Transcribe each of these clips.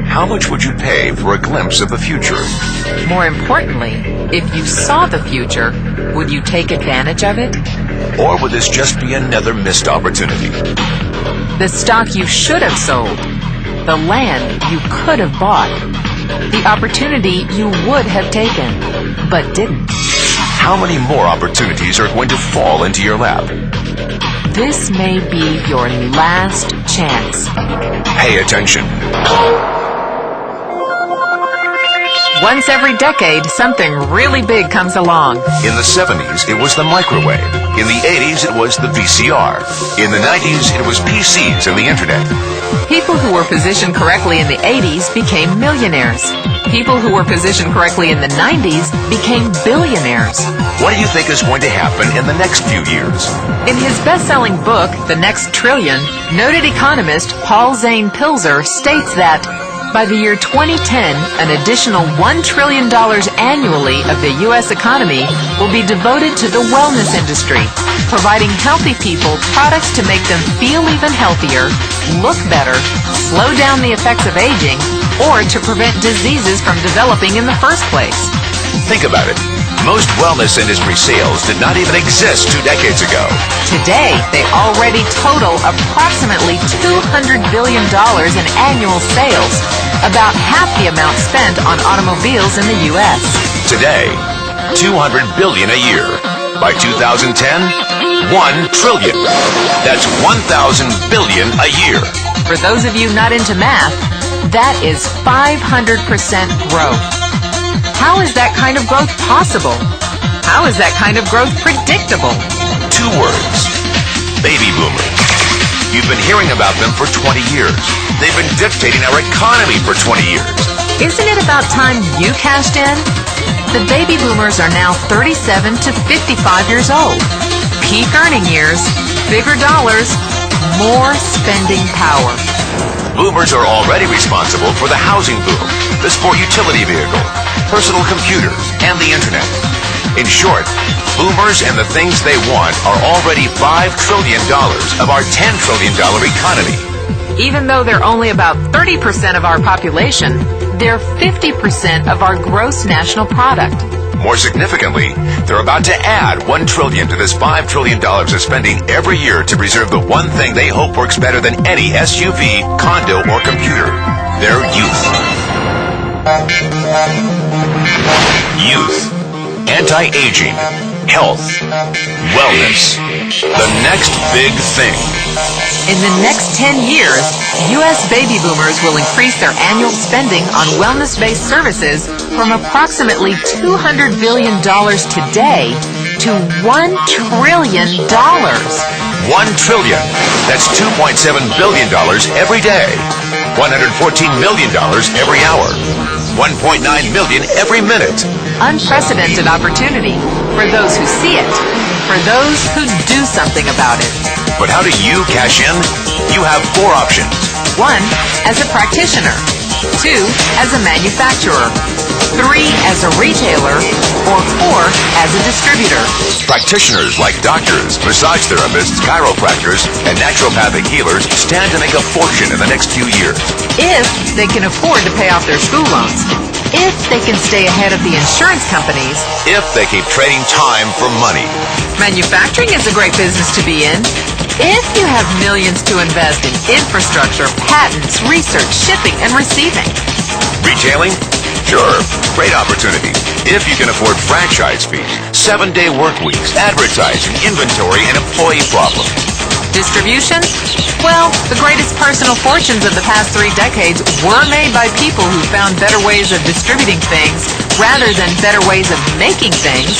How much would you pay for a glimpse of the future? More importantly, if you saw the future, would you take advantage of it? Or would this just be another missed opportunity? The stock you should have sold, the land you could have bought, the opportunity you would have taken, but didn't. How many more opportunities are going to fall into your lap? This may be your last chance. Pay attention. Once every decade, something really big comes along. In the 70s, it was the microwave. In the 80s, it was the VCR. In the 90s, it was PCs and the internet. People who were positioned correctly in the 80s became millionaires. People who were positioned correctly in the 90s became billionaires. What do you think is going to happen in the next few years? In his best-selling book, The Next Trillion, noted economist Paul Zane Pilzer states that by the year 2010, an additional $1 trillion annually of the U.S. economy will be devoted to the wellness industry, providing healthy people products to make them feel even healthier, look better, slow down the effects of aging, or to prevent diseases from developing in the first place. Think about it. Most wellness industry sales did not even exist 2 decades ago. Today, they already total approximately $200 billion in annual sales, about half the amount spent on automobiles in the U.S. Today, $200 billion a year. By 2010, $1 trillion. That's 1,000 billion a year. For those of you not into math, that is 500% growth. How is that kind of growth possible? How is that kind of growth predictable? 2 words. Baby boomers. You've been hearing about them for 20 years. They've been dictating our economy for 20 years. Isn't it about time you cashed in? The baby boomers are now 37 to 55 years old. Peak earning years, bigger dollars, more spending power. Boomers are already responsible for the housing boom, the sport utility vehicle, personal computers, and the internet. In short, boomers and the things they want are already $5 trillion of our $10 trillion economy. Even though they're only about 30% of our population, they're 50% of our gross national product. More significantly, they're about to add $1 trillion to this $5 trillion of spending every year to preserve the one thing they hope works better than any SUV, condo, or computer: their youth. Youth. Anti-aging. Health. Wellness. The next big thing. In the next 10 years, U.S. baby boomers will increase their annual spending on wellness-based services from approximately $200 billion today to $1 trillion. $1 trillion. That's $2.7 billion every day. $114 million every hour. 1.9 million every minute. Unprecedented opportunity for those who see it, for those who do something about it. But how do you cash in? You have 4 options. 1, as a practitioner. 2, as a manufacturer. 3, as a retailer. Or 4, as a distributor. Practitioners like doctors, massage therapists, chiropractors, and naturopathic healers stand to make a fortune in the next few years. If they can afford to pay off their school loans. If they can stay ahead of the insurance companies. If they keep trading time for money. Manufacturing is a great business to be in. If you have millions to invest in infrastructure, patents, research, shipping, and receiving. Retailing? Sure, great opportunity. If you can afford franchise fees, 7-day work weeks, advertising, inventory, and employee problems. Distribution? Well, the greatest personal fortunes of the past 3 decades were made by people who found better ways of distributing things rather than better ways of making things.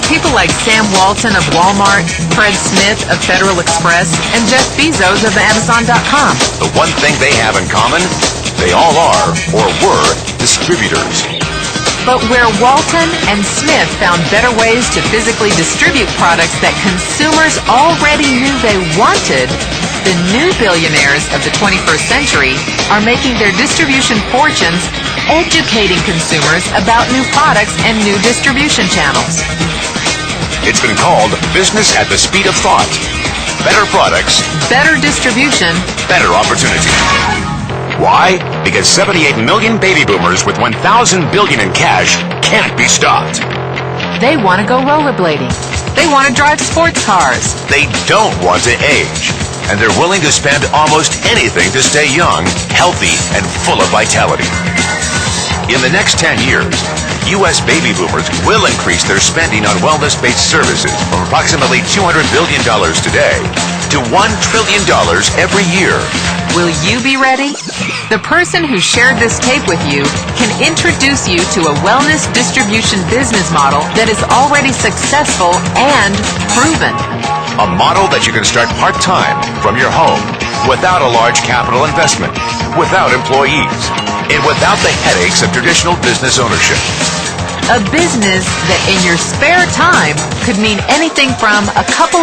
People like Sam Walton of Walmart, Fred Smith of Federal Express, and Jeff Bezos of Amazon.com. The one thing they have in common, they all are, or were, distributors. But where Walton and Smith found better ways to physically distribute products that consumers already knew they wanted, the new billionaires of the 21st century are making their distribution fortunes educating consumers about new products and new distribution channels. It's been called business at the speed of thought. better products, better distribution, better opportunity. Why? Because 78 million baby boomers with 1,000 billion in cash can't be stopped. they want to go rollerblading. They want to drive sports cars. They don't want to age, and they're willing to spend almost anything to stay young, healthy, and full of vitality. In the next 10 years, U.S. baby boomers will increase their spending on wellness-based services from approximately $200 billion today to $1 trillion every year. Will you be ready? The person who shared this tape with you can introduce you to a wellness distribution business model that is already successful and proven. A model that you can start part-time from your home without a large capital investment, without employees, and without the headaches of traditional business ownership. A business that in your spare time could mean anything from a couple